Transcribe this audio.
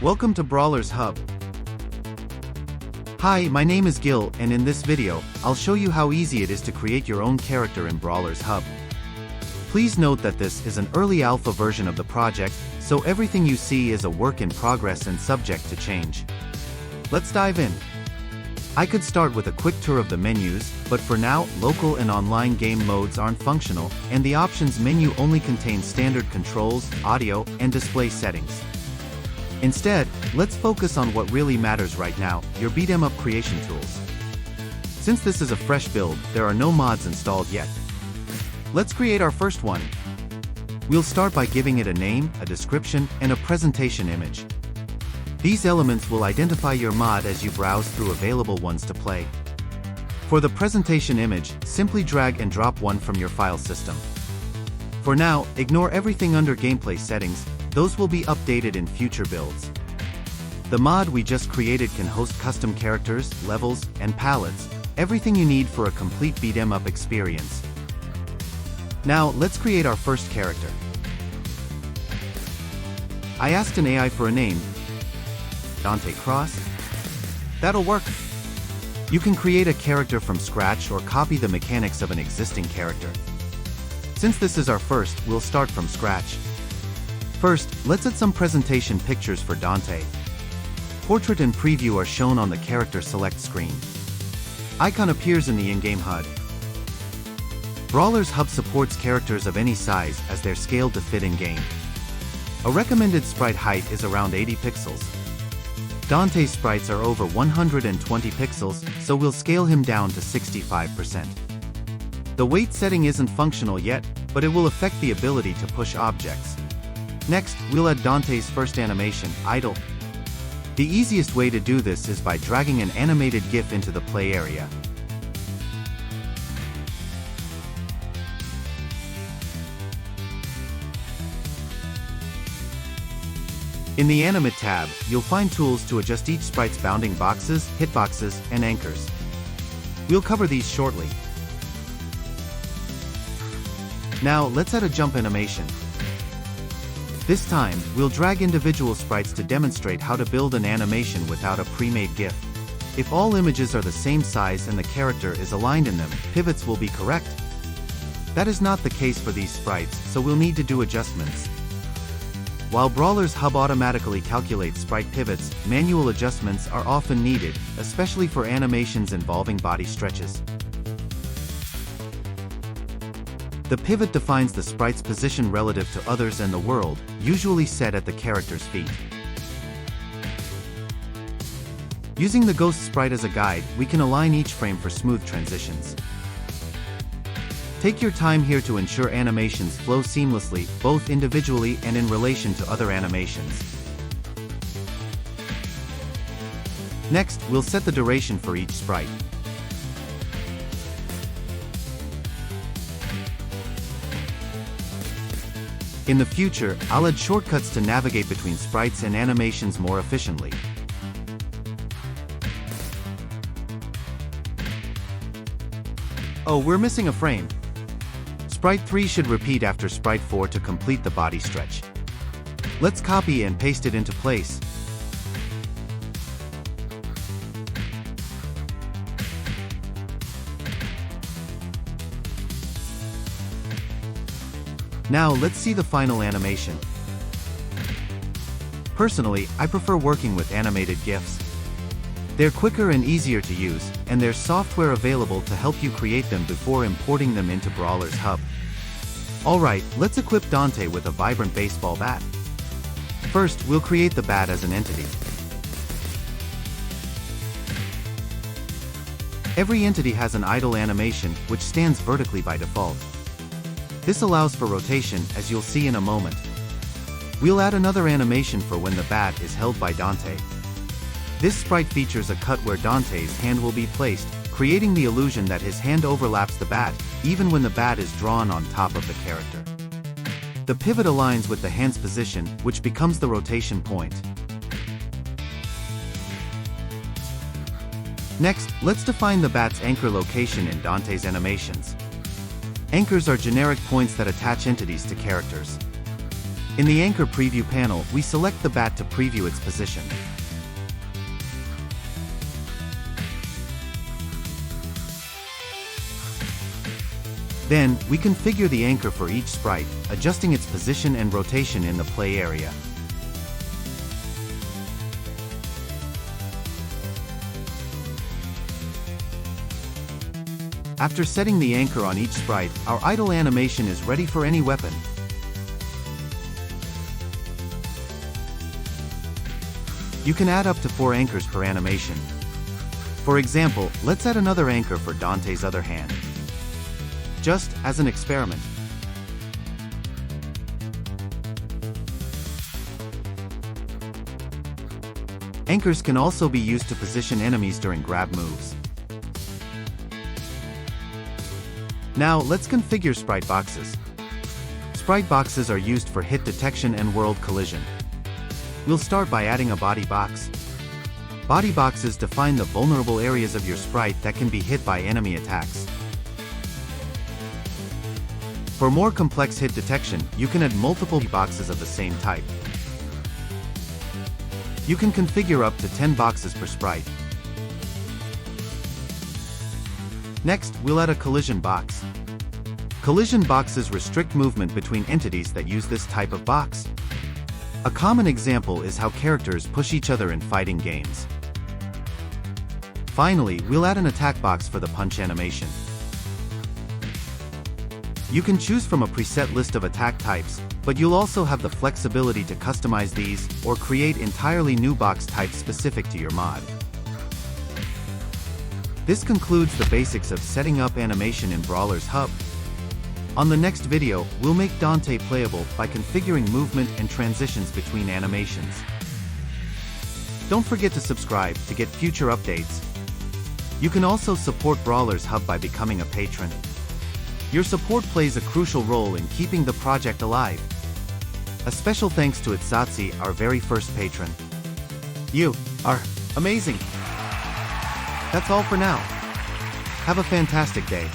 Welcome to Brawlers Hub. Hi, my name is Gil, and in this video, I'll show you how easy it is to create your own character in Brawlers Hub. Please note that this is an early alpha version of the project, so everything you see is a work in progress and subject to change. Let's dive in. I could start with a quick tour of the menus, but for now, local and online game modes aren't functional, and the options menu only contains standard controls, audio, and display settings. Instead, let's focus on what really matters right now, your beat-em-up creation tools. Since this is a fresh build, there are no mods installed yet. Let's create our first one. We'll start by giving it a name, a description, and a presentation image. These elements will identify your mod as you browse through available ones to play. For the presentation image, simply drag and drop one from your file system. For now, ignore everything under gameplay settings. Those will be updated in future builds. The mod we just created can host custom characters, levels, and palettes, everything you need for a complete beat-em-up experience. Now, let's create our first character. I asked an AI for a name, Dante Cross. That'll work. You can create a character from scratch or copy the mechanics of an existing character. Since this is our first, we'll start from scratch. First, let's add some presentation pictures for Dante. Portrait and preview are shown on the character select screen. Icon appears in the in-game HUD. Brawlers Hub supports characters of any size as they're scaled to fit in-game. A recommended sprite height is around 80 pixels. Dante's sprites are over 120 pixels, so we'll scale him down to 65%. The weight setting isn't functional yet, but it will affect the ability to push objects. Next, we'll add Dante's first animation, Idle. The easiest way to do this is by dragging an animated GIF into the play area. In the Animate tab, you'll find tools to adjust each sprite's bounding boxes, hitboxes, and anchors. We'll cover these shortly. Now, let's add a jump animation. This time, we'll drag individual sprites to demonstrate how to build an animation without a pre-made GIF. If all images are the same size and the character is aligned in them, pivots will be correct. That is not the case for these sprites, so we'll need to do adjustments. While Brawlers Hub automatically calculates sprite pivots, manual adjustments are often needed, especially for animations involving body stretches. The pivot defines the sprite's position relative to others and the world, usually set at the character's feet. Using the ghost sprite as a guide, we can align each frame for smooth transitions. Take your time here to ensure animations flow seamlessly, both individually and in relation to other animations. Next, we'll set the duration for each sprite. In the future, I'll add shortcuts to navigate between sprites and animations more efficiently. Oh, we're missing a frame. Sprite 3 should repeat after Sprite 4 to complete the body stretch. Let's copy and paste it into place. Now let's see the final animation. Personally, I prefer working with animated GIFs. They're quicker and easier to use, and there's software available to help you create them before importing them into Brawlers Hub. Alright, let's equip Dante with a vibrant baseball bat. First, we'll create the bat as an entity. Every entity has an idle animation, which stands vertically by default. This allows for rotation, as you'll see in a moment. We'll add another animation for when the bat is held by Dante. This sprite features a cut where Dante's hand will be placed, creating the illusion that his hand overlaps the bat, even when the bat is drawn on top of the character. The pivot aligns with the hand's position, which becomes the rotation point. Next, let's define the bat's anchor location in Dante's animations. Anchors are generic points that attach entities to characters. In the Anchor Preview panel, we select the bat to preview its position. Then, we configure the anchor for each sprite, adjusting its position and rotation in the play area. After setting the anchor on each sprite, our idle animation is ready for any weapon. You can add up to 4 anchors per animation. For example, let's add another anchor for Dante's other hand. Just as an experiment. Anchors can also be used to position enemies during grab moves. Now, let's configure sprite boxes. Sprite boxes are used for hit detection and world collision. We'll start by adding a body box. Body boxes define the vulnerable areas of your sprite that can be hit by enemy attacks. For more complex hit detection, you can add multiple boxes of the same type. You can configure up to 10 boxes per sprite. Next, we'll add a collision box. Collision boxes restrict movement between entities that use this type of box. A common example is how characters push each other in fighting games. Finally, we'll add an attack box for the punch animation. You can choose from a preset list of attack types, but you'll also have the flexibility to customize these, or create entirely new box types specific to your mod. This concludes the basics of setting up animation in Brawlers Hub. On the next video, we'll make Dante playable by configuring movement and transitions between animations. Don't forget to subscribe to get future updates. You can also support Brawlers Hub by becoming a patron. Your support plays a crucial role in keeping the project alive. A special thanks to Itzatsi, our very first patron. You are amazing! That's all for now. Have a fantastic day.